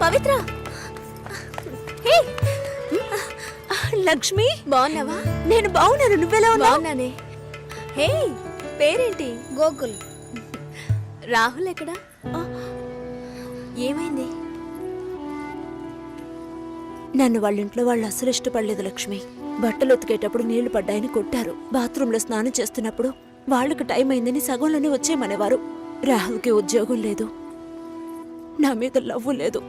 పవిత్ర, హే లక్ష్మి, బాగున్నావా? నేను బాగున్నాను, నువ్వెలా ఉన్నావు? బాగున్నానే. హే, పేరేంటి? గోకుల్. రాహుల్ ఎక్కడా? ఏమైంది? నన్ను వాళ్ళ ఇంట్లో వాళ్ళు అసలు ఇష్టపడలేదు లక్ష్మి. బట్టలు ఉతికేటప్పుడు నీళ్లు పడ్డాయని కొట్టారు. బాత్రూంలో స్నానం చేస్తున్నప్పుడు వాళ్ళకి టైం అయిందని సగంలోనే వచ్చేయమనేవారు. రాహుల్కి ఉద్యోగం లేదు, నా మీద లవ్వు లేదు.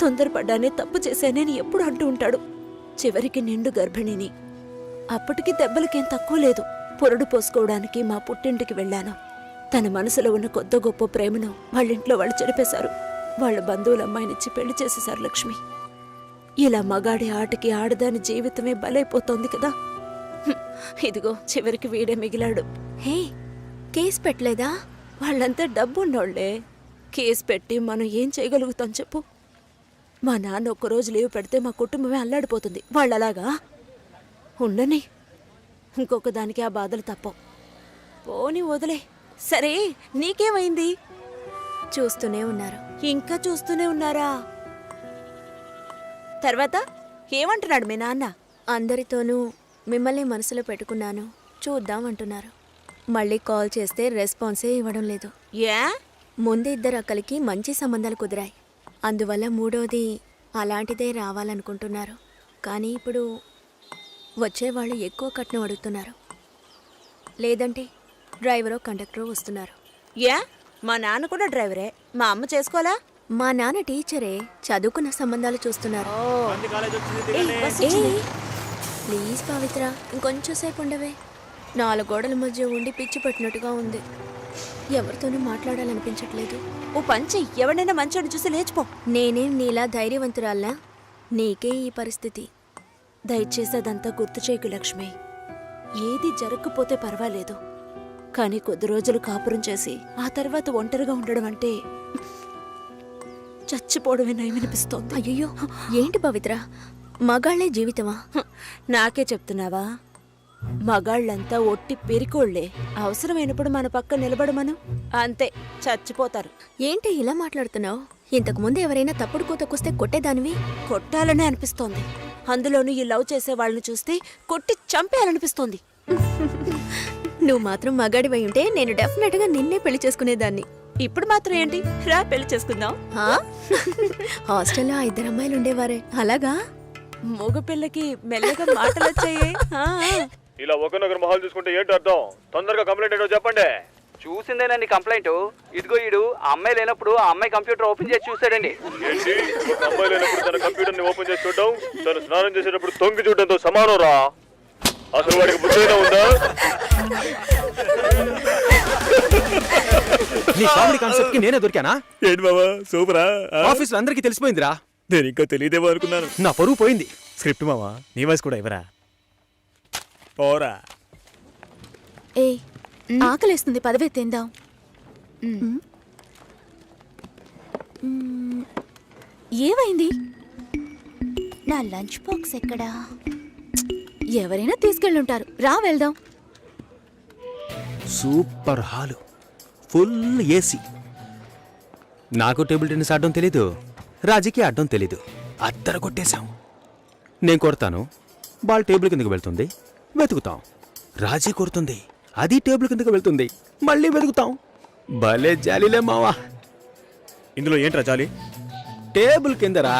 తొందరపడ్డానే తప్పు చేశానని ఎప్పుడు అంటూ ఉంటాడు. చివరికి నిండు గర్భిణిని. అప్పటికి దెబ్బలకేం తక్కువ లేదు. పొరడు పోసుకోవడానికి మా పుట్టింటికి వెళ్ళాను. తన మనసులో ఉన్న కొద్ద గొప్ప ప్రేమను వాళ్ళింట్లో వాళ్ళు చెరిపేశారు. వాళ్ళ బంధువుల అమ్మాయినిచ్చి పెళ్లి చేసేశారు లక్ష్మి. ఇలా మగాడి ఆటకి ఆడదాని జీవితమే బలైపోతోంది కదా. ఇదిగో చివరికి వీడే మిగిలాడు. హే, కేసు పెట్టలేదా? వాళ్ళంతా డబ్బున్నోళ్లే. కేసు పెట్టి మనం ఏం చేయగలుగుతాం చెప్పు? మా నాన్న ఒక్కరోజు లీవ్ పెడితే మా కుటుంబమే అల్లాడిపోతుంది. వాళ్ళలాగా ఉండని. ఇంకొక దానికి ఆ బాధలు తప్పవు. పోని వదిలే. సరే, నీకేమైంది? చూస్తూనే ఉన్నారు. ఇంకా చూస్తూనే ఉన్నారా? తర్వాత ఏమంటున్నాడు మీ నాన్న? అందరితోనూ మిమ్మల్ని మనసులో పెట్టుకున్నాను, చూద్దాం అంటున్నారు. మళ్ళీ కాల్ చేస్తే రెస్పాన్సే ఇవ్వడం లేదు. ఏ? ముందు ఇద్దరు అక్కలకి మంచి సంబంధాలు కుదిరాయి. అందువల్ల మూడోది అలాంటిదే రావాలనుకుంటున్నారు. కానీ ఇప్పుడు వచ్చేవాళ్ళు ఎక్కువ కట్నం అడుగుతున్నారు. లేదంటే డ్రైవరో కండక్టరో వస్తున్నారు. ఏ? మా నాన్న కూడా డ్రైవరే. మా అమ్మ చేసుకోవాలా? మా నాన్న టీచరే, చదువుకున్న సంబంధాలు చూస్తున్నారు. ప్లీజ్ పవిత్ర, ఇంకొంచెం సేపు ఉండవే. 4 గోడల మధ్య ఉండి పిచ్చి పట్టినట్టుగా ఉంది. ఎవరితోనూ మాట్లాడాలనిపించట్లేదు. ఓ పంచి, ఎవడైనా మంచోడు చూసి లేచిపో. నేనేం నీలా ధైర్యవంతురాల్లా? నీకే ఈ పరిస్థితి. దయచేసి అదంతా గుర్తు చేయకు లక్ష్మి. ఏది జరగకపోతే పర్వాలేదు, కానీ కొద్ది రోజులు కాపురం చేసి ఆ తర్వాత ఒంటరిగా ఉండడం అంటే చచ్చిపోవడమే నయమనిపిస్తోంది. అయ్యో, ఏంటి పవిత్ర, మగాళ్లే జీవితమా? నాకే చెప్తున్నావా? మగాళ్ళంతా ఒట్టి పెరికోళ్లే. అవసరమైనప్పుడు మన పక్క నిలబడమను, అంతే, చచ్చిపోతారు. ఏంటి ఇలా మాట్లాడుతున్నావు? ఇంతకుముందు ఎవరైనా తప్పుడు కూతకొస్తే కొట్టేదానివి. కొట్టాలనే అనిపిస్తోంది. అందులోనూ ఈ లవ్ చేసే వాళ్ళని చూస్తే కొట్టి చంపేయాలనిపిస్తోంది. నువ్వు మాత్రం మగాడివై ఉంటే నేను డెఫినెట్ గా నిన్నే పెళ్లి చేసుకునేదాన్ని. ఇప్పుడు మాత్రం ఏంటి, రా పెళ్లి చేసుకుందాం. హాస్టల్లో 2 అమ్మాయిలు ఉండేవారే, అలాగా? మగపిల్లకి మెల్లగా మాటలు వచ్చాయే. ఇలా ఒకరినొకరు మొహాలు చూసుకుంటే ఏంటి అర్థం? తొందరగా కంప్లైంట్ ఏంటో చెప్పండి. చూసిందేనండి కంప్లైంట్. ఇదిగో ఈడు ఆ అమ్మాయి లేనప్పుడు ఆ అమ్మాయి కంప్యూటర్ ఓపెన్ చేసి చూసాడండి. ఏంటి, ఒక అమ్మాయి లేనప్పుడు తన కంప్యూటర్ ని ఓపెన్ చేసి చూడడం తను స్నానం చేసేటప్పుడు తొంగి చూడడంతో సమానం రా. అసలు వాడికి బుద్ధైనా ఉందా? నీ కామెడీ కాన్సెప్ట్ కి నేనే దొరికానా? ఏంటి బాబా, సూపరా? ఆఫీస్ లో అందరికీ తెలిసిపోయిందిరా. నేను ఇంకా తెలియదేమో అనుకున్నాను. నా పరువు పోయింది. స్క్రిప్ట్ మావా, నీ వాయిస్ కూడా ఇవ్వరా? పోరా. ఏ, ఆకలేస్తుంది, పదవే తిందాం. ఏమైంది? నా లంచ్ బాక్స్ ఎక్కడా? ఎవరైనా తీసుకెళ్ళుంటారు, రా వెళ్దాం. Super hall, full AC. నాకు టేబుల్ టెన్నిస్ ఆడడం తెలీదు, రాజీకి ఆడడం తెలీదు. అద్దరు కొట్టేశాం. నేను కొడతాను, బాల్ టేబుల్ కిందకు వెళ్తుంది, వెతుకుతాం. రాజీ కొడుతుంది, అది టేబుల్ కిందకు వెళ్తుంది, మళ్ళీ వెతుకుతాం. భలే జాలీలే మావా. ఇందులో ఏంట్రా జాలి? టేబుల్ కిందరా.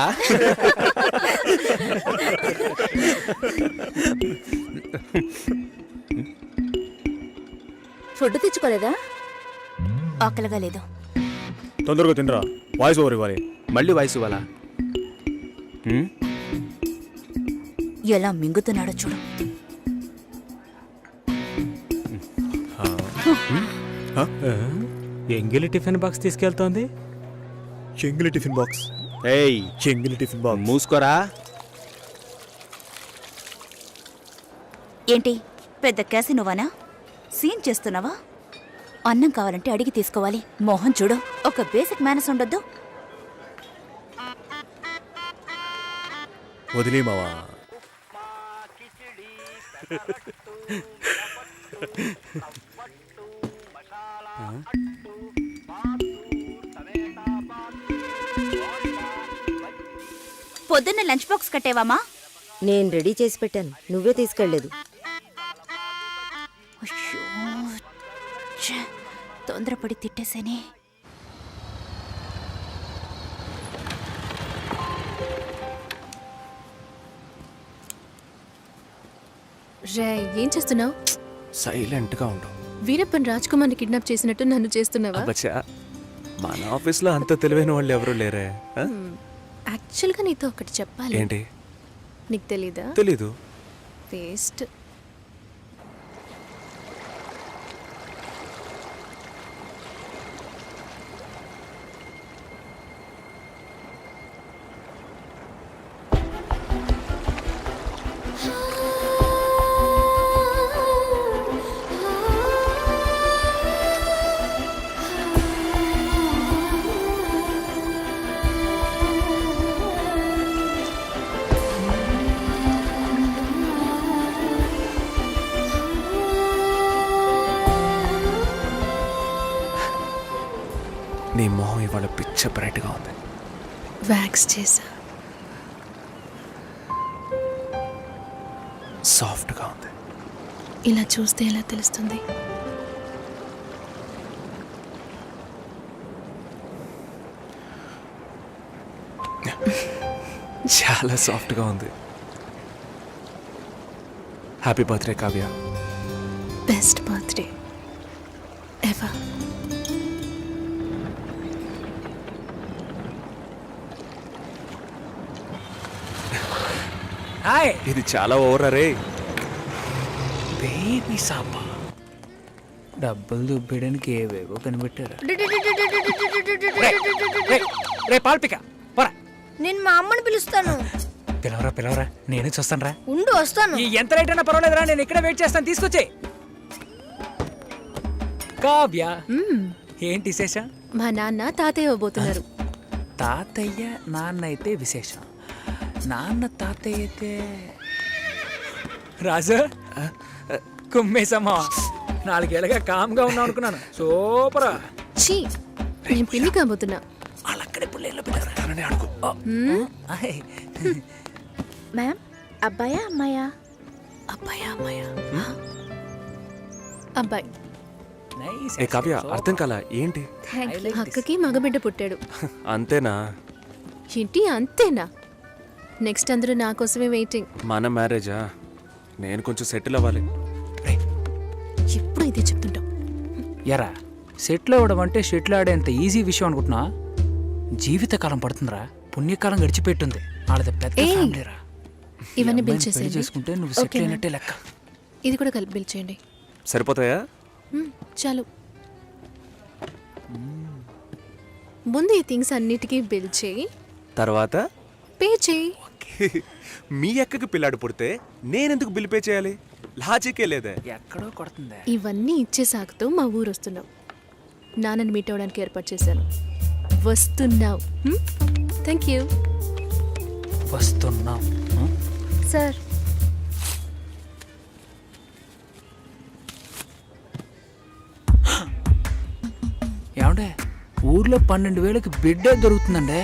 ఫుడ్ తెచ్చుకోలేదా? ఆకలిగా లేదు. తొందరగా తినరా, వాయిస్ ఓవర్ ఇవ్వాలి. మళ్ళీ వాయిస్ ఇవ్వాలా? ఎలా మింగుతున్నాడో చూడు. ఎంగిలి టిఫిన్ బాక్స్ తీసుకెళ్తోంది. చెంగిలి టిఫిన్ బాక్స్. ఏయ్, చెంగిలి టిఫిన్ బాక్స్. మూసుకోరా. ఏంటి, పెద్ద క్యాసినోవానా? సీన్ చేస్తున్నావా? అన్నం కావాలంటే అడిగి తీసుకోవాలి. మోహన్ చూడు, ఒక బేసిక్ మేనస్ ఉండొద్దు. వదిలే మావా. పొద్దున్న లంచ్ బాక్స్ కట్టేవామా? నేను రెడీ చేసి పెట్టాను, నువ్వే తీసుకెళ్లేదు. అయ్యో, ఛే, తొందరపడి తిట్టేసేనే. రే, ఏం చేస్తున్నావు? సైలెంట్ గా ఉండు. వీరప్పన్ రాజ్ కుమార్ని కిడ్నాప్ చేసినట్టు నన్ను చేస్తున్నావా? అబ్బచ్చా, మన ఆఫీస్లో అంత తెలివైన వాళ్ళు ఎవరు లేరే. ఆ? యాక్చువల్గా నీతో ఒకటి చెప్పాలి. ఏంటి? నీకు తెలీదా? తెలీదు. వేస్ట్. నీ మొహం ఇవాళ పిచ్చ బ్రైట్ గా ఉంది. వ్యాక్స్ చేసా. సాఫ్ట్ గా ఉంది. ఇలా చూస్తే ఎలా తెలుస్తుంది? చాలా సాఫ్ట్ గా ఉంది. Happy birthday Kavya. Best birthday ever. Hi ఇది చాలా ఓవర్ అరే. బేబీ సాపా. డబ్బులు దుబ్బేయడానికి ఏవేవో కనిపెట్టారు. రే పాల్పిక పోరా. నేను మా అమ్మని పిలుస్తాను. పిలవరా పిలవరా, నేను చూస్తాను రా. ఉండు, వస్తాను. ఎంత లేట్ అయినా పర్వాలేదురా, నేను ఇక్కడ వెయిట్ చేస్తాను. తీసుకొచ్చే. కావ్య, ఏంటి విశేషం? మా నాన్న తాతయ్య అవ్వబోతున్నారు. తాతయ్య నాన్న అయితే విశేషం, నాన్న తాతయ్య అయితే రాజు కుమ్మేసమ్మా. 4 ఏళ్ళగా కామ్గా ఉన్నావు అనుకున్నాను. సూపరా. ఛీ, నేను పిల్లి కాబోతున్నా. వాళ్ళక్కడే పుల్లేళ్ళు పెట్టారని అడుగు. మ్యామ్, అబ్బాయా అమ్మాయా? అబ్బాయా అమ్మాయా? అబ్బాయి. ఏ కావ్య, అర్థం కాల ఏంటి? అక్కకి మగబిడ్డ పుట్టాడు. అంతేనా? ఏంటి అంతేనా? నెక్స్ట్ అందరూ నా కోసమే వెయిటింగ్. మన మ్యారేజా? నేను కొంచెం సెటిల్ అవ్వాలి. ఎప్పుడు ఇదే చెప్తుంటాం. ఎరా, సెటిల్ అవ్వడం అంటే షెటిల్ ఆడేంత ఈజీ విషయం అనుకుంటున్నా? జీవితకాలం పడుతుందిరా. పుణ్యకాలం గడిచిపెట్టుంది. వాళ్ళది పెద్ద ఫ్యామిలీరా. ఇవన్నీ బిల్ పెళ్లి చేసేయండి. చేసుకుంటే నువ్వు సెటిల్ ఓకేనా? అయినట్టే లెక్క. ఇది కూడా కలిపి బిల్ చేయండి. సరిపోతాయా? చాలు. ముందు ఈ థింగ్స్ అన్నిటికీ బిల్ చేయి, తర్వాత పే చేయి. మీ అక్కకి పిల్లాడు పుడితే నేనెందుకు బిల్ పే చేయాలి? లాజికే లేదే. ఎక్కడో కొడుతుందే. ఇవన్నీ ఇచ్చే సాగుతూ మా ఊరు వస్తున్నావు. నాన్నని మీట్ అవ్వడానికి ఏర్పాటు చేశాను. వస్తున్నావు. Thank you. వస్తున్నాం. సార్, ఏమండే, ఊర్లో 12,000కి బిడ్డే దొరుకుతుందండే.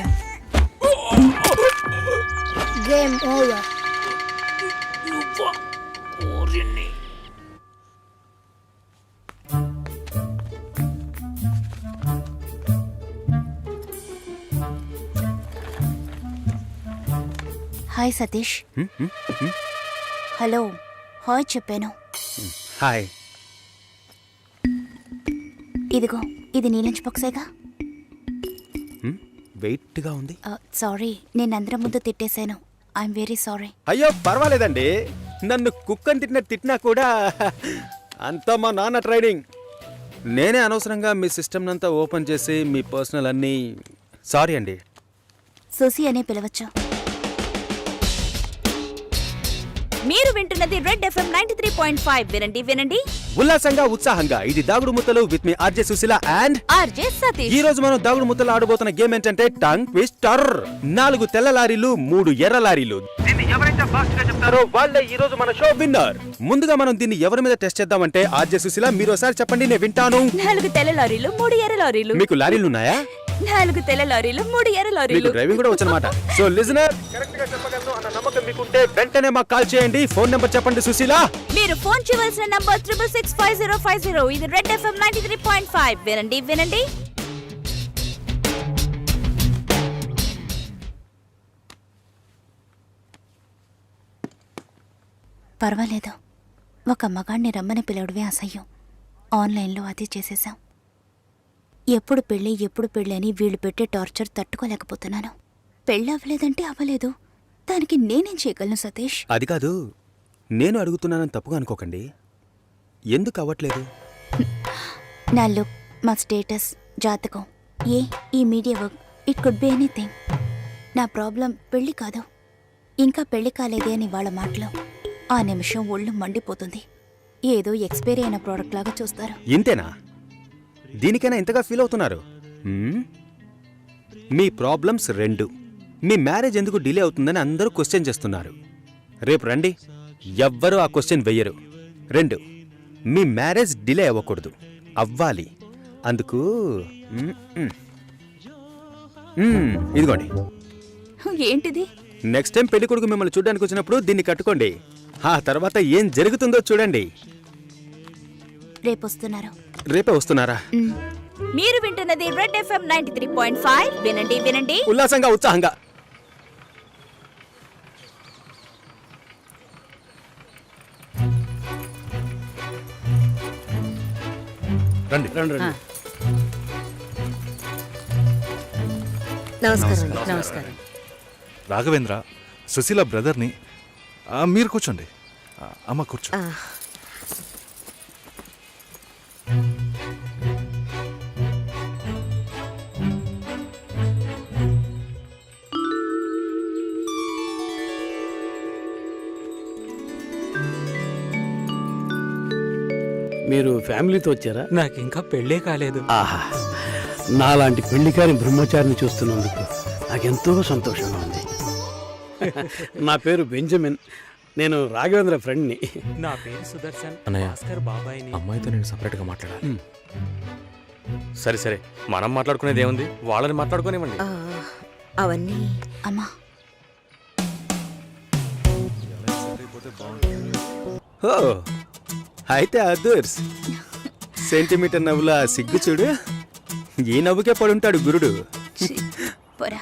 Game over. Hi Satish. Hello, hi చెప్పాను. హాయ్. ఇదిగో, ఇది నీ లంచ్ బాక్సేగా. వెయిట్గా ఉంది. సారీ, నేను అందరం ముందు తిట్టేశాను. I'm very sorry. అయ్యో పర్వాలేదండి. నన్ను కుక్కని తిట్టినా కూడా అంతా మా నాన్న ట్రైనింగ్. నేనే అనవసరంగా మీ సిస్టమ్ అంతా ఓపెన్ చేసి మీ పర్సనల్ అన్నీ. సారీ అండి. సుసి అనే పిలవచ్చు. మీరు వింటున్నది రెడ్ ఎఫ్ఎం 93.5. వినండి వినండి, ఉల్లాసంగా ఉత్సాహంగా. ఇది Dagudu Muthalu with me RJ Susheela and RJ Satish. ఈ రోజు మనం దాగుడు ముత్తలు ఆడబోతున్న గేమ్ ఏంటంటే టంగ్ ట్విస్టర్. 4 తెల్ల లారీలు, 3 ఎర్ర లారీలు. ఎవరైతే ఫాస్ట్ గా చెప్తారో వాళ్ళే ఈ రోజు మన షో విన్నర్. ముందుగా మనం దీన్ని ఎవరి మీద టెస్ట్ చేద్దామంటే ఆర్జే సుశీల మీరు ఒకసారి చెప్పండి, నేను వింటాను. 4 తెల్ల లారీలు, 3 ఎర్ర లారీలు. మీకు లారీలు ఉన్నాయా? 4 తెల్ల లారీలు 3 ఎర్ర మీకు లారీలు. డ్రైవింగ్ కూడా వచ్చనమాట. సో లిజనర్, కరెక్ట్ గా చెప్పగలను అన్న నమ్మకం మీకుంటే వెంటనే మాకు కాల్ చేయండి. ఫోన్ నెంబర్ చెప్పండి సుశీల. మీరు ఫోన్ చేయవలసిన నంబర్ 6665050. ఇది రెడ్ ఎఫ్ఎం 93.5. వినండి వినండి. పర్వాలేదు, ఒక మగాణ్ణి రమ్మని పిలవడమే అసహ్యం. ఆన్లైన్లో అది చేసేశాం. ఎప్పుడు పెళ్ళి అని వీళ్ళు పెట్టే టార్చర్ తట్టుకోలేకపోతున్నాను. పెళ్ళి అవ్వలేదంటే అవ్వలేదు, దానికి నేనేం చేయగలను సతీష్? అది కాదు, నేను అడుగుతున్నానని తప్పుగా అనుకోకండి. ఎందుకు అవ్వట్లేదు? నా లుక్, మా స్టేటస్, జాతకం, ఈ media work, it could be anything. నా ప్రాబ్లం పెళ్లి కాదు, ఇంకా పెళ్లి కాలేదే అని వాళ్ళ మాటలు. ఆ నిమిషం ఒళ్ళు మండిపోతుంది. ఏదో ఎక్స్పైరీ అయిన ప్రోడక్ట్ లాగా చూస్తారు. ఇంతేనా? దీనికైనా ఇంతగా ఫీల్ అవుతున్నారు? మీ ప్రాబ్లమ్స్ 2. మీ మ్యారేజ్ ఎందుకు డిలే అవుతుందని అందరూ క్వశ్చన్ చేస్తున్నారు. రేపు రండి, ఎవ్వరూ ఆ క్వశ్చన్ వెయ్యరు. 2, మీ మ్యారేజ్ డిలే అవ్వకూడదు, అవ్వాలి. అందుకు ఇదిగోండి. ఏంటిది? నెక్స్ట్ టైం పెళ్లి కొడుకు మిమ్మల్ని చూడడానికి వచ్చినప్పుడు దీన్ని కట్టుకోండి. ఆ తర్వాత ఏం జరుగుతుందో చూడండి. రేపొస్తున్నారు. రేపే వస్తున్నారా? మీరు వింటున్నది రెడ్ ఎఫ్ఎం 93.5. వినండి వినండి. ఉల్లాసంగా, ఉత్సాహంగా. రండి. నమస్కారం. రాఘవేంద్ర, సుశీల బ్రదర్ని. మీరు కూర్చోండి. అమ్మ కూర్చో. మీరు ఫ్యామిలీతో వచ్చారా? నాకు ఇంకా పెళ్ళే కాలేదు. ఆహా, నాలాంటి పెళ్లికారి బ్రహ్మచారిని చూస్తున్నందుకు నాకెంతో సంతోషంగా ఉంది. నా పేరు బెంజమిన్, నేను రాఘవేంద్ర ఫ్రెండ్ని. నా పేరు సుదర్శన్. అన్నయ్య, భాస్కర్ బాబాయ్ని. అమ్మాయితో నేను సపరేట్గా మాట్లాడాలి. సరే సరే, మనం మాట్లాడుకునేది ఏముంది, వాళ్ళని మాట్లాడుకోనివ్వండి. అవన్నీ అమ్మా, ఓ, అయితే అదర్స్. సెంటీమీటర్ నవ్వుల సిగ్గు చూడు. ఈ నవ్వుకే పడుంటాడు గురుడు. పోరా.